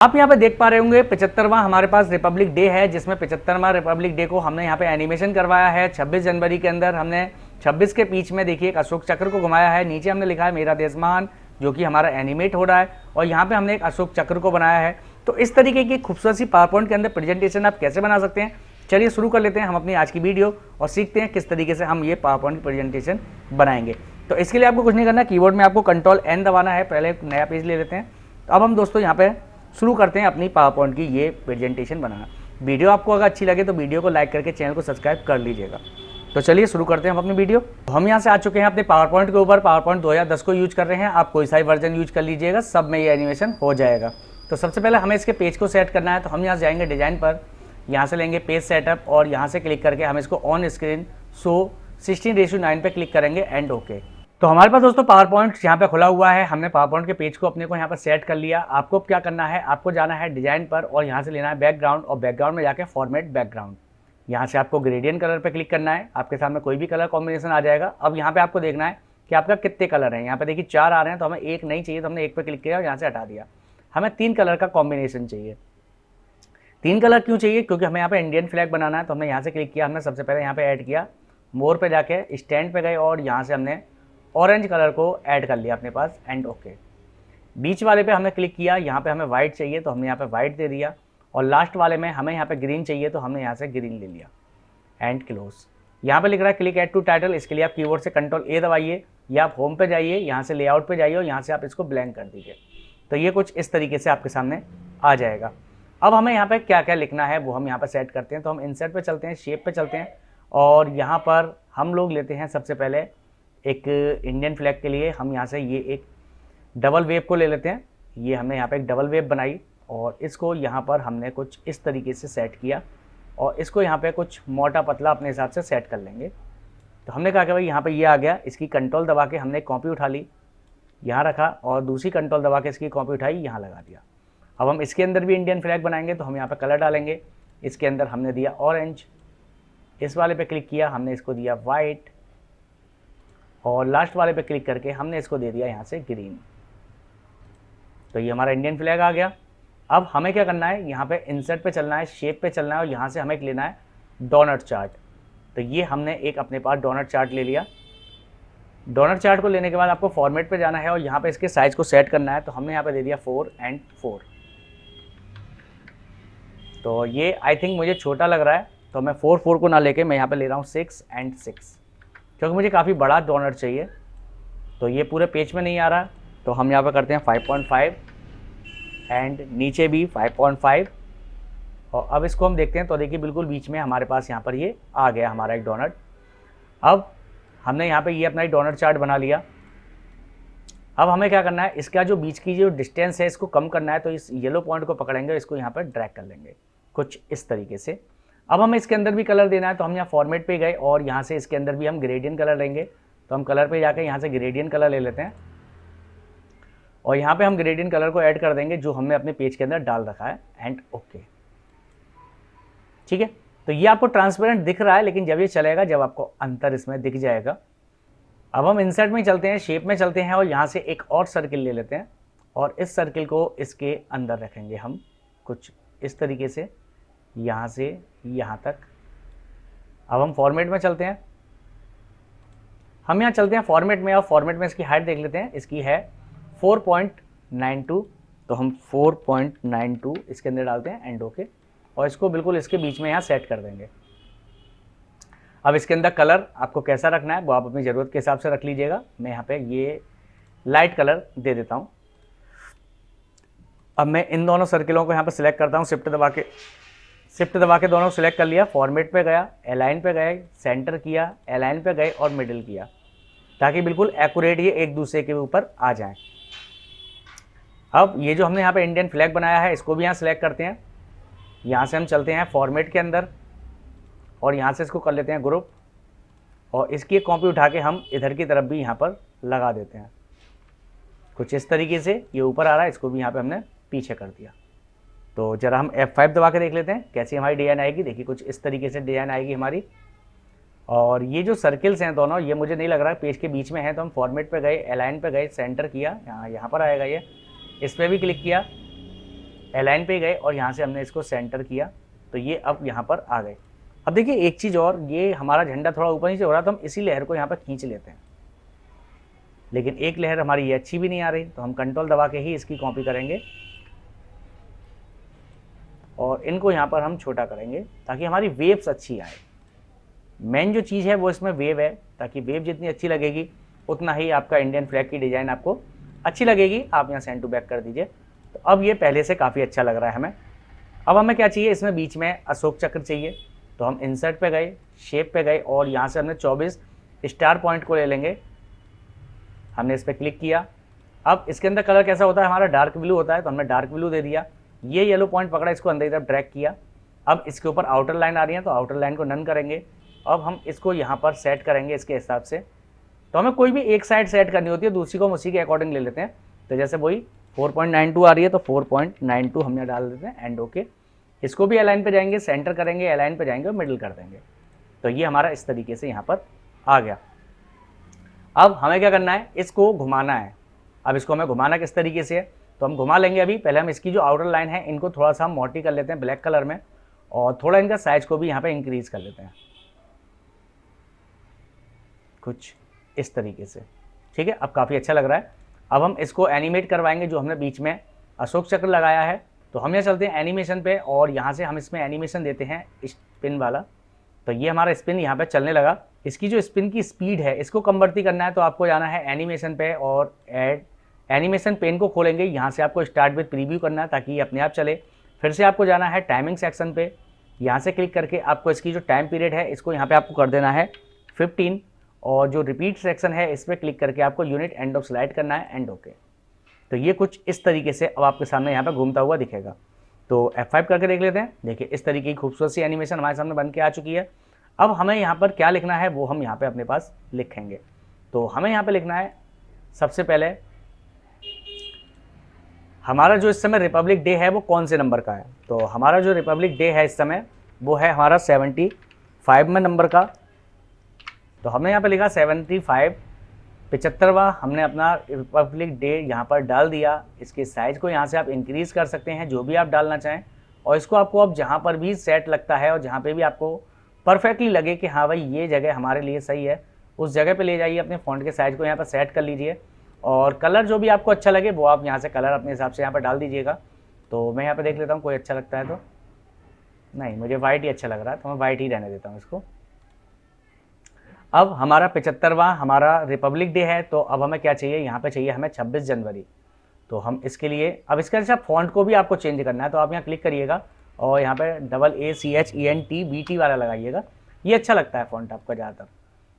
आप यहाँ पे देख पा रहे होंगे 75वां हमारे पास रिपब्लिक डे है, जिसमें 75वां रिपब्लिक डे को हमने यहाँ पे एनिमेशन करवाया है। 26 जनवरी के अंदर हमने 26 के बीच में देखिए एक अशोक चक्र को घुमाया है। नीचे हमने लिखा है मेरा देश महान, जो कि हमारा एनिमेट हो रहा है, और यहाँ पे हमने एक अशोक चक्र को बनाया है। तो इस तरीके की खूबसूरत सी पावर पॉइंट के अंदर प्रेजेंटेशन आप कैसे बना सकते हैं, चलिए शुरू कर लेते हैं हम अपनी आज की वीडियो और सीखते हैं किस तरीके से हम ये पावर पॉइंट की प्रेजेंटेशन बनाएंगे। तो इसके लिए आपको कुछ नहीं करना, कीबोर्ड में आपको Ctrl+N दबाना है। पहले एक नया पेज ले लेते हैं। तो अब हम दोस्तों यहाँ पे शुरू करते हैं अपनी पावर पॉइंट की ये प्रेजेंटेशन बनाना। वीडियो आपको अगर अच्छी लगे तो वीडियो को लाइक करके चैनल को सब्सक्राइब कर लीजिएगा। तो चलिए शुरू करते हैं हम अपनी वीडियो। तो हम यहाँ से आ चुके हैं अपने पावर पॉइंट के ऊपर। पावर पॉइंट 2010 को यूज कर रहे हैं, आप कोई सा ही वर्जन यूज कर लीजिएगा, सब में ये एनिमेशन हो जाएगा। तो सबसे पहले हमें इसके पेज को सेट करना है। तो हम यहाँ से जाएंगे डिजाइन पर, यहाँ से लेंगे पेज सेटअप और यहाँ से क्लिक करके हम इसको ऑन स्क्रीन शो 16:9 पे क्लिक करेंगे एंड ओके। तो हमारे पास दोस्तों पावर पॉइंट यहाँ पे खुला हुआ है। हमने पावर पॉइंट के पेज को अपने को यहाँ पर सेट कर लिया। आपको क्या करना है, आपको जाना है डिजाइन पर और यहाँ से लेना है बैकग्राउंड, और बैकग्राउंड में जाके फॉर्मेट बैकग्राउंड। यहाँ से आपको ग्रेडियंट कलर पे क्लिक करना है। आपके सामने कोई भी कलर कॉम्बिनेशन आ जाएगा। अब यहाँ पे आपको देखना है कि आपका कितने कलर हैं। यहाँ पे देखिए 4 आ रहे हैं, तो हमें एक नहीं चाहिए, तो हमने एक पे क्लिक किया और यहाँ से हटा दिया। हमें 3 कलर का कॉम्बिनेशन चाहिए। 3 कलर क्यों चाहिए, क्योंकि हमें यहाँ पे इंडियन फ्लैग बनाना है। तो हमने यहाँ से क्लिक किया, हमने सबसे पहले यहाँ पे ऐड किया, मोर पे जाके स्टैंड पे गए और यहाँ से हमने ऑरेंज कलर को ऐड कर लिया अपने पास एंड ओके। बीच वाले पे हमने क्लिक किया, यहाँ पे हमें वाइट चाहिए तो हमने यहाँ पे वाइट दे दिया, और लास्ट वाले में हमें यहाँ पे ग्रीन चाहिए तो हमने यहाँ से ग्रीन ले लिया एंड क्लोज। यहाँ पे लिख रहा है क्लिक ऐड टू टाइटल, इसके लिए आप कीबोर्ड से Ctrl+A दबाइए या आप होम पे जाइए, यहाँ से लेआउट पे जाइए और यहाँ से आप इसको ब्लैंक कर दीजिए। तो ये कुछ इस तरीके से आपके सामने आ जाएगा। अब हमें यहाँ पे क्या क्या लिखना है वो हम यहाँ पर सेट करते हैं। तो हम इंसर्ट पे चलते हैं, शेप पे चलते हैं, और यहाँ पर हम लोग लेते हैं सबसे पहले एक इंडियन फ्लैग के लिए हम यहाँ से ये एक डबल वेव को ले लेते हैं। ये हमने यहाँ पे एक डबल वेव बनाई और इसको यहाँ पर हमने कुछ इस तरीके से सेट किया, और इसको यहाँ पे कुछ मोटा पतला अपने हिसाब से सेट कर लेंगे। तो हमने कहा कि भाई यहाँ पे ये आ गया, इसकी कंट्रोल दबा के हमने कॉपी उठा ली, यहाँ रखा, और दूसरी कंट्रोल दबा के इसकी कॉपी उठाई, यहाँ लगा दिया। अब हम इसके अंदर भी इंडियन फ्लैग बनाएंगे, तो हम यहाँ पर कलर डालेंगे। इसके अंदर हमने दिया ऑरेंज, इस वाले पे क्लिक किया, हमने इसको दिया वाइट, और लास्ट वाले पे क्लिक करके हमने इसको दे दिया यहाँ से ग्रीन। तो ये हमारा इंडियन फ्लैग आ गया। अब हमें क्या करना है, यहाँ पे इंसर्ट पे चलना है, शेप पे चलना है, और यहाँ से हमें लेना है डोनट चार्ट। तो ये हमने एक अपने पास डोनट चार्ट ले लिया। डोनट चार्ट को लेने के बाद आपको फॉर्मेट पे जाना है और यहाँ पे इसके साइज को सेट करना है। तो हमने यहाँ पे दे दिया 4 and 4। तो ये आई थिंक मुझे छोटा लग रहा है, तो मैं 4 को ना लेके मैं यहाँ पे ले रहा हूँ 6 and 6, क्योंकि मुझे काफ़ी बड़ा डोनट चाहिए। तो ये पूरे पेज में नहीं आ रहा, तो हम यहाँ पे करते हैं 5.5 एंड नीचे भी 5.5, और अब इसको हम देखते हैं। तो देखिए बिल्कुल बीच में हमारे पास यहाँ पर ये आ गया हमारा एक डोनट। अब हमने यहाँ पे ये अपना एक डोनट चार्ट बना लिया। अब हमें क्या करना है, इसका जो बीच की जो डिस्टेंस है इसको कम करना है। तो इस येलो पॉइंट को पकड़ेंगे, इसको यहाँ पर ड्रैग कर लेंगे कुछ इस तरीके से। अब हमें इसके अंदर भी कलर देना है, तो हम यहाँ फॉर्मेट पे गए और यहाँ से इसके अंदर भी हम ग्रेडियंट कलर लेंगे। तो हम कलर पे जाके यहाँ से ग्रेडियंट कलर ले लेते हैं, और यहाँ पे हम ग्रेडियंट कलर को ऐड कर देंगे जो हमने अपने पेज के अंदर डाल रखा है एंड ओके। ठीक है, तो ये आपको ट्रांसपेरेंट दिख रहा है, लेकिन जब ये चलेगा, जब आपको अंतर इसमें दिख जाएगा। अब हम इंसर्ट में चलते हैं, शेप में चलते हैं, और यहाँ से एक और सर्किल ले लेते हैं, और इस सर्किल को इसके अंदर रखेंगे हम कुछ इस तरीके से, यहाँ से यहाँ तक। अब हम फॉर्मेट में चलते हैं, हम यहाँ चलते हैं फॉर्मेट में, और फॉर्मेट में इसकी हाइट देख लेते हैं। इसकी है 4.92, तो हम 4.92 इसके अंदर डालते हैं एंड ओके, और इसको बिल्कुल इसके बीच में यहाँ सेट कर देंगे। अब इसके अंदर कलर आपको कैसा रखना है वो आप अपनी ज़रूरत के हिसाब से रख लीजिएगा। मैं यहाँ पे ये लाइट कलर दे देता हूँ। अब मैं इन दोनों सर्किलों को यहाँ पर सिलेक्ट करता हूँ, शिफ्ट दबा के दोनों सिलेक्ट कर लिया। फॉर्मेट पे गया, अलाइन पे गए, सेंटर किया, अलाइन पे गए और मिडिल किया, ताकि बिल्कुल एक्यूरेट ये एक दूसरे के ऊपर आ जाएं। अब ये जो हमने यहाँ पे इंडियन फ्लैग बनाया है इसको भी यहाँ सिलेक्ट करते हैं। यहाँ से हम चलते हैं फॉर्मेट के अंदर और यहाँ से इसको कर लेते हैं ग्रुप, और इसकी एक कॉपी उठा के हम इधर की तरफ भी यहाँ पर लगा देते हैं कुछ इस तरीके से। ये ऊपर आ रहा है, इसको भी यहाँ पे हमने पीछे कर दिया। तो जरा हम F5 दबा के देख लेते हैं कैसी हमारी डिज़ाइन आएगी। देखिए कुछ इस तरीके से डिज़ाइन आएगी हमारी। और ये जो सर्किल्स हैं दोनों, ये मुझे नहीं लग रहा है पेज के बीच में है, तो हम फॉर्मेट पे गए, अलाइन पे गए, सेंटर किया, यहाँ पर आएगा ये, इस पर भी क्लिक किया अलाइन पे गए और यहाँ से हमने इसको सेंटर किया, तो ये अब यहाँ पर आ गए। अब देखिए एक चीज़ और, ये हमारा झंडा थोड़ा ऊपर नीचे हो रहा, तो हम इसी लहर को यहाँ पर खींच लेते हैं, लेकिन एक लहर हमारी ये अच्छी भी नहीं आ रही, तो हम कंट्रोल दबा के ही इसकी कॉपी करेंगे और इनको यहाँ पर हम छोटा करेंगे ताकि हमारी वेव्स अच्छी आए। मेन जो चीज़ है वो इसमें वेव है, ताकि वेव जितनी अच्छी लगेगी उतना ही आपका इंडियन फ्लैग की डिज़ाइन आपको अच्छी लगेगी। आप यहाँ सेंड टू बैक कर दीजिए। तो अब ये पहले से काफ़ी अच्छा लग रहा है हमें। अब हमें क्या चाहिए, इसमें बीच में अशोक चक्र चाहिए, तो हम इंसर्ट पे गए, शेप पे गए और यहाँ से हमने 24 स्टार पॉइंट को ले लेंगे। हमने इस पर क्लिक किया। अब इसके अंदर कलर कैसा होता है, हमारा डार्क ब्लू होता है, तो हमने डार्क ब्लू दे दिया। ये येलो पॉइंट पकड़ा, इसको अंदर की तरफ ड्रैग किया। अब इसके ऊपर आउटर लाइन आ रही है, तो आउटर लाइन को नन करेंगे। अब हम इसको यहाँ पर सेट करेंगे इसके हिसाब से। तो हमें कोई भी एक साइड सेट करनी होती है, दूसरी को हम उसी के अकॉर्डिंग ले लेते हैं। तो जैसे वही 4.92 आ रही है, तो 4.92 हमने डाल देते हैं एंड ओके। इसको भी अलाइन पे जाएंगे, सेंटर करेंगे, अलाइन पे जाएंगे और मिडिल कर देंगे। तो ये हमारा इस तरीके से यहाँ पर आ गया। अब हमें क्या करना है, इसको घुमाना है। अब इसको हमें घुमाना किस तरीके से है, तो हम घुमा लेंगे। अभी पहले हम इसकी जो आउटर लाइन है इनको थोड़ा सा हम मोटी कर लेते हैं ब्लैक कलर में, और थोड़ा इनका साइज को भी यहाँ पे इंक्रीज कर लेते हैं कुछ इस तरीके से। ठीक है, अब काफ़ी अच्छा लग रहा है। अब हम इसको एनिमेट करवाएंगे, जो हमने बीच में अशोक चक्र लगाया है। तो हम यहाँ चलते हैं एनिमेशन पे और यहाँ से हम इसमें एनिमेशन देते हैं स्पिन वाला। तो ये हमारा स्पिन यहाँ पे चलने लगा। इसकी जो स्पिन की स्पीड है इसको कम बढ़ती करना है, तो आपको जाना है एनिमेशन पे और ऐड एनिमेशन पेन को खोलेंगे। यहाँ से आपको स्टार्ट विद प्रीव्यू करना है ताकि ये अपने आप चले। फिर से आपको जाना है टाइमिंग सेक्शन पे, यहाँ से क्लिक करके आपको इसकी जो टाइम पीरियड है इसको यहाँ पे आपको कर देना है 15, और जो रिपीट सेक्शन है इस पर क्लिक करके आपको यूनिट एंड ऑफ स्लाइड करना है एंड ओके। तो ये कुछ इस तरीके से अब आपके सामने यहाँ पे घूमता हुआ दिखेगा। तो F5 करके देख लेते हैं। देखिए इस तरीके की खूबसूरत सी एनिमेशन हमारे सामने बन के आ चुकी है। अब हमें यहाँ पर क्या लिखना है वो हम यहाँ पे अपने पास लिखेंगे। तो हमें यहाँ पे लिखना है, सबसे पहले हमारा जो इस समय रिपब्लिक डे है वो कौन से नंबर का है। तो हमारा जो रिपब्लिक डे है इस समय वो है हमारा 75 में नंबर का। तो हमने यहाँ पे लिखा 75, 75वां हमने अपना रिपब्लिक डे यहाँ पर डाल दिया। इसके साइज़ को यहाँ से आप इंक्रीज़ कर सकते हैं जो भी आप डालना चाहें, और इसको आपको अब जहाँ पर भी सेट लगता है और जहाँ पे भी आपको परफेक्टली लगे कि हाँ भाई ये जगह हमारे लिए सही है, उस जगह पे ले जाइए। अपने फ़ॉन्ट के साइज़ को यहाँ पर सेट कर लीजिए और कलर जो भी आपको अच्छा लगे वो आप यहाँ से कलर अपने हिसाब से यहाँ पर डाल दीजिएगा। तो मैं यहाँ पर देख लेता हूँ कोई अच्छा लगता है तो। नहीं, मुझे वाइट ही अच्छा लग रहा है तो मैं वाइट ही रहने देता हूँ इसको। अब हमारा 75वां हमारा रिपब्लिक डे है, तो अब हमें क्या चाहिए, यहाँ पे चाहिए हमें 26 जनवरी। तो हम इसके लिए अब इसका अच्छा फ़ॉन्ट को भी आपको चेंज करना है, तो आप यहाँ क्लिक करिएगा और यहाँ पे ACHENTBT वाला लगाइएगा। ये अच्छा लगता है फ़ॉन्ट आपका ज़्यादातर।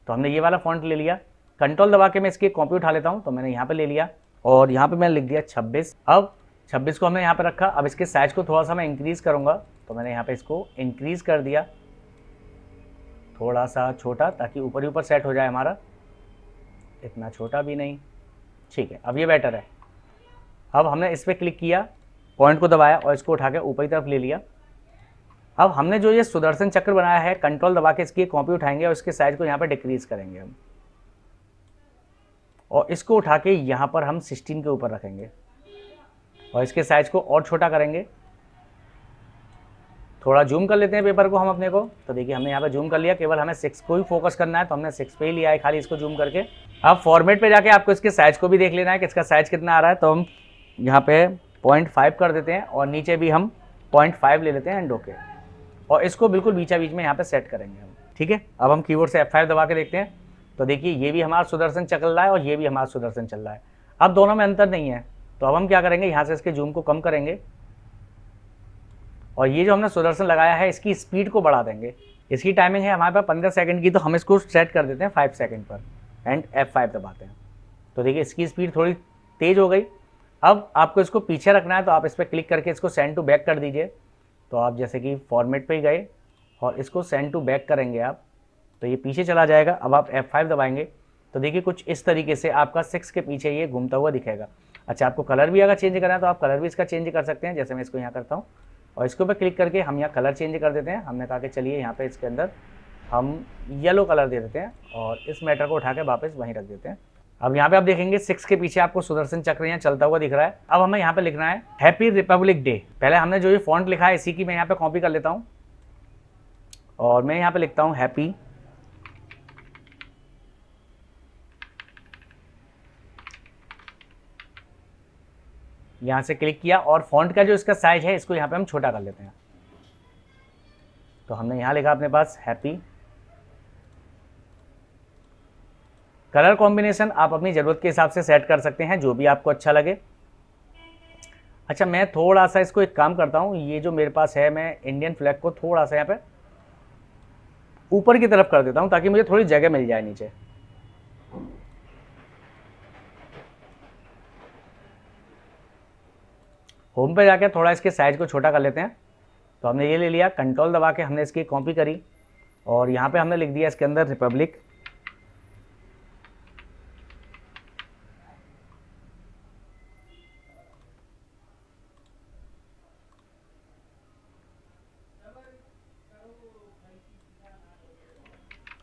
तो हमने ये वाला फ़ॉन्ट ले लिया। कंट्रोल दबा के मैं इसकी कॉपी उठा लेता हूँ। तो मैंने यहाँ पर ले लिया और यहाँ पर मैंने लिख दिया 26। अब 26 को हमने यहाँ पर रखा। अब इसके साइज़ को थोड़ा सा मैं इंक्रीज़ करूँगा, तो मैंने यहाँ पर इसको इंक्रीज़ कर दिया थोड़ा सा छोटा, ताकि ऊपर ही ऊपर सेट हो जाए हमारा, इतना छोटा भी नहीं। ठीक है, अब ये बेटर है। अब हमने इस पर क्लिक किया, पॉइंट को दबाया और इसको उठा के ऊपर की तरफ ले लिया। अब हमने जो ये सुदर्शन चक्र बनाया है, कंट्रोल दबा के इसकी कॉपी उठाएंगे और इसके साइज को यहाँ पर डिक्रीज करेंगे हम, और इसको उठा के यहाँ पर हम 16 के ऊपर रखेंगे और इसके साइज को और छोटा करेंगे। थोड़ा जूम कर लेते हैं पेपर को हम अपने को। तो देखिए हमने यहाँ पे जूम कर लिया, केवल हमें 6 को ही फोकस करना है, तो हमने 6 पे ही लिया है खाली इसको जूम करके। अब फॉर्मेट पे जाके आपको इसके साइज को भी देख लेना है कि इसका साइज कितना आ रहा है। तो हम यहाँ पे 0.5 कर देते हैं और नीचे भी हम 0.5 ले लेते हैं एंड ओके, और इसको बिल्कुल बीचा बीच में यहाँ पे सेट करेंगे हम। ठीक है, अब हम कीबोर्ड से F5 दबा के देखते हैं। तो देखिए ये भी हमारा सुदर्शन चल रहा है और ये भी हमारा सुदर्शन चल रहा है। अब दोनों में अंतर नहीं है, तो अब हम क्या करेंगे, यहाँ से इसके जूम को कम करेंगे और ये जो हमने सुदर्शन लगाया है इसकी स्पीड को बढ़ा देंगे। इसकी टाइमिंग है हमारे पास 15 सेकंड की, तो हम इसको सेट कर देते हैं 5 सेकंड पर एंड F5 दबाते हैं। तो देखिए इसकी स्पीड थोड़ी तेज़ हो गई। अब आपको इसको पीछे रखना है, तो आप इस पर क्लिक करके इसको सेंड टू बैक कर दीजिए। तो आप जैसे कि फॉर्मेट पे ही गए और इसको सेंड टू बैक करेंगे आप, तो ये पीछे चला जाएगा। अब आप F5 दबाएंगे तो देखिए कुछ इस तरीके से आपका 6 के पीछे ये घूमता हुआ दिखेगा। अच्छा, आपको कलर भी अगर चेंज करना है तो आप कलर भी इसका चेंज कर सकते हैं, जैसे मैं इसको यहाँ करता हूँ और इसके ऊपर क्लिक करके हम यहाँ कलर चेंज कर देते हैं। हमने कहा कि चलिए यहाँ पे इसके अंदर हम येलो कलर दे देते हैं और इस मैटर को उठा के वापस वहीं रख देते हैं। अब यहाँ पे आप देखेंगे 6 के पीछे आपको सुदर्शन चक्र यहाँ चलता हुआ दिख रहा है। अब हमें यहाँ पे लिखना है हैप्पी रिपब्लिक डे। पहले हमने जो ये फॉन्ट लिखा है इसी की मैं यहाँ पे कॉपी कर लेता हूँ और मैं यहाँ पे लिखता हूँ हैप्पी यहाँ से क्लिक किया और फॉन्ट का जो इसका साइज है इसको यहाँ पे हम छोटा कर लेते हैं। तो हमने यहाँ लिखा अपने पास हैप्पी। कलर कॉम्बिनेशन आप अपनी ज़रूरत के हिसाब से सेट कर सकते हैं, जो भी आपको अच्छा लगे। अच्छा, मैं थोड़ा सा इसको एक काम करता हूँ, ये जो मेरे पास है मैं इंडियन फ्लैग को थोड़ा सा यहाँ पे ऊपर की तरफ कर देता हूँ ताकि मुझे थोड़ी जगह मिल जाए नीचे। होम पे जाके थोड़ा इसके साइज को छोटा कर लेते हैं। तो हमने ये ले लिया, कंट्रोल दबा के हमने इसकी कॉपी करी और यहाँ पे हमने लिख दिया इसके अंदर रिपब्लिक।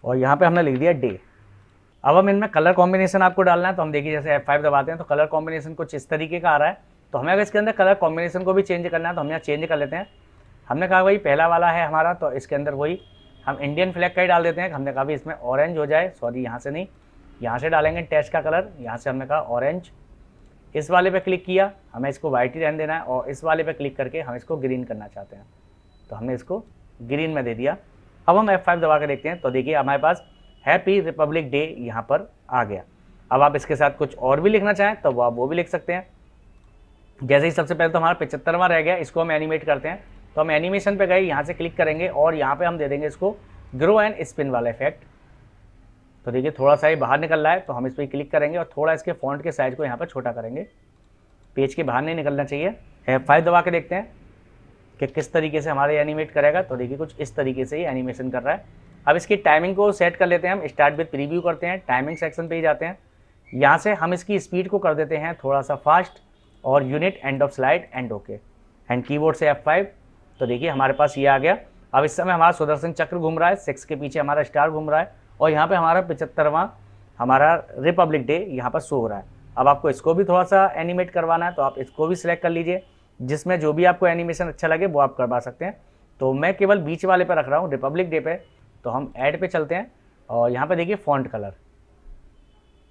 और यहाँ पे हमने लिख दिया डे। अब हम इनमें कलर कॉम्बिनेशन आपको डालना है, तो हम देखिए जैसे F5 दबाते हैं तो कलर कॉम्बिनेशन कुछ इस तरीके का आ रहा है। तो हमें अगर इसके अंदर कलर कॉम्बिनेशन को भी चेंज करना है तो हम यहाँ चेंज कर लेते हैं। हमने कहा भाई पहला वाला है हमारा, तो इसके अंदर वही हम इंडियन फ्लैग का ही डाल देते हैं। हमने कहा भाई इसमें ऑरेंज हो जाए, सॉरी यहाँ से नहीं, यहाँ से डालेंगे टेस्ट का कलर, यहाँ से हमने कहा ऑरेंज। इस वाले पे क्लिक किया, हमें इसको वाइट ही रहने देना है और इस वाले पे क्लिक करके हम इसको ग्रीन करना चाहते हैं, तो हमने इसको ग्रीन में दे दिया। अब हम F5 दबा के देखते हैं तो देखिए हमारे पास हैप्पी रिपब्लिक डे यहाँ पर आ गया। अब आप इसके साथ कुछ और भी लिखना चाहें तो आप वो भी लिख सकते हैं। जैसे ही सबसे पहले तो हमारा 75वां रह गया, इसको हम एनिमेट करते हैं। तो हम एनिमेशन पे गए, यहाँ से क्लिक करेंगे और यहाँ पे हम दे देंगे इसको ग्रो एंड स्पिन वाला इफेक्ट। तो देखिए थोड़ा सा ही बाहर निकल रहा है, तो हम इस पर क्लिक करेंगे और थोड़ा इसके फॉन्ट के साइज को यहाँ पर छोटा करेंगे। पेज के बाहर नहीं निकलना चाहिए। F5 दबा के देखते हैं कि किस तरीके से हमारे एनिमेट करेगा। तो देखिए कुछ इस तरीके से ही एनिमेशन कर रहा है। अब इसकी टाइमिंग को सेट कर लेते हैं, हम स्टार्ट विद प्रीव्यू करते हैं, टाइमिंग सेक्शन पे ही जाते हैं। यहाँ से हम इसकी स्पीड को कर देते हैं थोड़ा सा फास्ट और unit end of slide and okay and keyboard से F5। तो देखिए हमारे पास ये आ गया। अब इस समय हमारा सुदर्शन चक्र घूम रहा है, 6 के पीछे हमारा स्टार घूम रहा है और यहाँ पे हमारा 75वां हमारा रिपब्लिक डे यहाँ पर शो हो रहा है। अब आपको इसको भी थोड़ा सा एनिमेट करवाना है तो आप इसको भी सिलेक्ट कर लीजिए, जिसमें जो भी आपको एनिमेशन अच्छा लगे वो आप करवा सकते हैं। तो मैं केवल बीच वाले पे रख रहा हूँ रिपब्लिक डे पे। तो हम ऐड पे चलते हैं और यहाँ पे देखिए फॉन्ट कलर,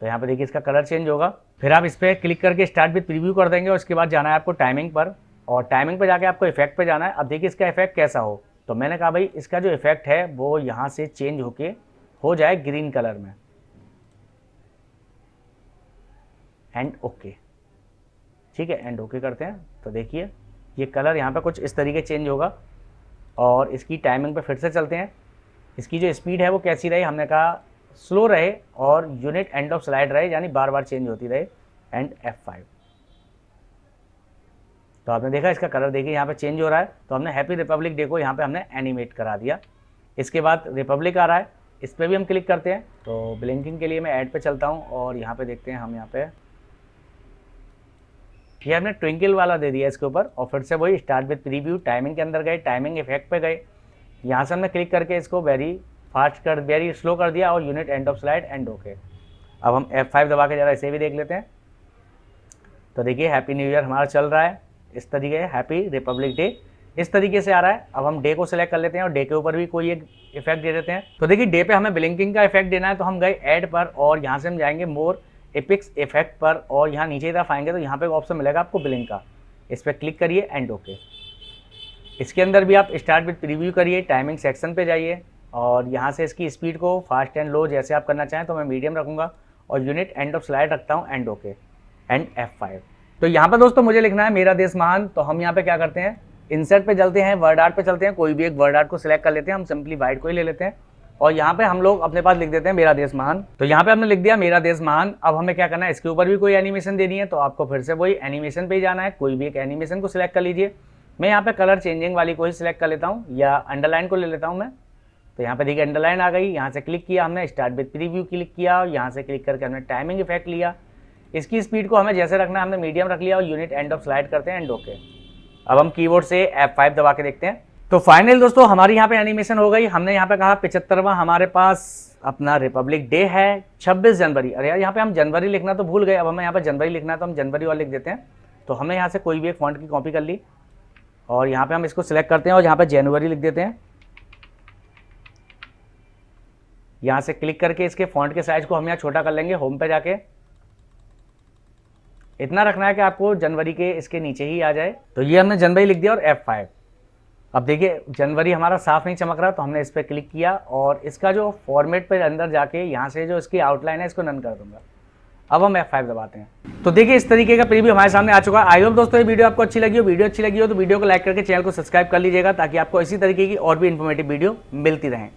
तो यहाँ पे देखिए इसका कलर चेंज होगा। फिर आप इस पर क्लिक करके स्टार्ट विद प्रीव्यू कर देंगे और उसके बाद जाना है आपको टाइमिंग पर और टाइमिंग पे जाके आपको इफेक्ट पे जाना है। अब देखिए इसका इफेक्ट कैसा हो, तो मैंने कहा भाई इसका जो इफेक्ट है वो यहाँ से चेंज होके हो जाए ग्रीन कलर में एंड ओके। ठीक है, एंड ओके करते हैं। तो देखिए ये कलर यहाँ पे कुछ इस तरीके चेंज होगा और इसकी टाइमिंग पे फिर से चलते हैं। इसकी जो स्पीड है वो कैसी रहे, हमने कहा स्लो रहे और यूनिट एंड ऑफ स्लाइड रहे, यानी बार बार चेंज होती रहे एंड F5। तो आपने देखा इसका कलर देखिए यहाँ पे चेंज हो रहा है। तो हमने हैप्पी रिपब्लिक डे को यहाँ पे हमने एनिमेट करा दिया। इसके बाद रिपब्लिक आ रहा है, इस पर भी हम क्लिक करते हैं। तो ब्लिंकिंग के लिए मैं ऐड पे चलता हूँ और यहाँ पे देखते हैं हम यहाँ पे ये हमने ट्विंकल वाला दे दिया इसके ऊपर और फिर से वही स्टार्ट विद प्रीव्यू, टाइमिंग के अंदर गए, टाइमिंग इफेक्ट पे गए, यहाँ से हमने क्लिक करके इसको वेरी स्लो कर दिया और unit end of slide and okay. अब हम F5 दबा के जरा इसे भी देख लेते हैं। तो देखिए हैप्पी न्यू ईयर हमारा चल रहा है इस तरीके, हैप्पी रिपब्लिक डे इस तरीके से आ रहा है। अब हम डे को सिलेक्ट कर लेते हैं और डे के ऊपर भी कोई एक इफेक्ट दे देते हैं। तो देखिए डे पे हमें ब्लिंकिंग का इफेक्ट देना है, तो हम गए ऐड पर और यहाँ से हम जाएंगे मोर एपिक्स इफेक्ट पर और यहाँ नीचे की तरफ आएंगे तो यहाँ पे ऑप्शन मिलेगा आपको ब्लिंक का, इस पर क्लिक करिए एंड ओके। इसके अंदर भी आप स्टार्ट विद प्रीव्यू करिए, टाइमिंग सेक्शन पे जाइए और यहाँ से इसकी स्पीड को फास्ट एंड लो जैसे आप करना चाहें, तो मैं मीडियम रखूँगा और यूनिट एंड ऑफ स्लाइड रखता हूँ एंड ओके एंड F5। तो यहाँ पर दोस्तों मुझे लिखना है मेरा देश महान। तो हम यहाँ पे क्या करते हैं, इंसर्ट पे चलते हैं, वर्ड आर्ट पे चलते हैं, कोई भी एक वर्ड आर्ट को सिलेक्ट कर लेते हैं, हम सिंपली वाइट को ही ले लेते हैं और यहाँ पे हम लोग अपने पास लिख देते हैं मेरा देश महान। तो यहाँ पे हमने लिख दिया मेरा देश महान। अब हमें क्या करना है, इसके ऊपर भी कोई एनिमेशन देनी है, तो आपको फिर से वही एनिमेशन पे ही जाना है, कोई भी एक एनिमेशन को सिलेक्ट कर लीजिए। मैं यहाँ पे कलर चेंजिंग वाली को ही सिलेक्ट कर लेता हूँ या अंडरलाइन को ले लेता हूँ मैं। तो यहाँ पे देखिए अंडरलाइन आ गई, यहाँ से क्लिक किया हमने, स्टार्ट विद प्रीव्यू क्लिक किया और यहाँ से क्लिक करके हमने टाइमिंग इफेक्ट लिया। इसकी स्पीड को हमें जैसे रखना है हमने मीडियम रख लिया और यूनिट एंड ऑफ स्लाइड करते हैं एंड ओके। अब हम कीबोर्ड से F5 दबा के देखते हैं। तो फाइनल दोस्तों हमारी यहाँ पे एनिमेशन हो गई। हमने यहाँ पे कहा 75वां हमारे पास अपना रिपब्लिक डे है 26 जनवरी। अरे यार यहाँ पे हम जनवरी लिखना तो भूल गए, अब हमें यहाँ पे जनवरी लिखना है तो हम जनवरी और लिख देते हैं। तो हमने यहाँ से कोई भी एक फॉन्ट की कॉपी कर ली और यहाँ पे हम इसको सिलेक्ट करते हैं और यहाँ पे जनवरी लिख देते हैं। यहाँ से क्लिक करके इसके फॉन्ट के साइज को हम यहाँ छोटा कर लेंगे। होम पे जाके इतना रखना है कि आपको जनवरी के इसके नीचे ही आ जाए। तो ये हमने जनवरी लिख दिया और F5। अब देखिए जनवरी हमारा साफ नहीं चमक रहा, तो हमने इस पर क्लिक किया और इसका जो फॉर्मेट पे अंदर जाके यहाँ से जो इसकी आउटलाइन है इसको नन कर दूंगा। अब हम F5 दबाते हैं। तो देखिए इस तरीके का प्रीव्यू हमारे सामने आ चुका है। आई होप दोस्तों ये वीडियो आपको अच्छी लगी हो। वीडियो अच्छी लगी हो तो वीडियो को लाइक करके चैनल को सब्सक्राइब कर लीजिएगा ताकि आपको इसी तरीके की और भी इंफॉर्मेटिव वीडियो मिलती रहें।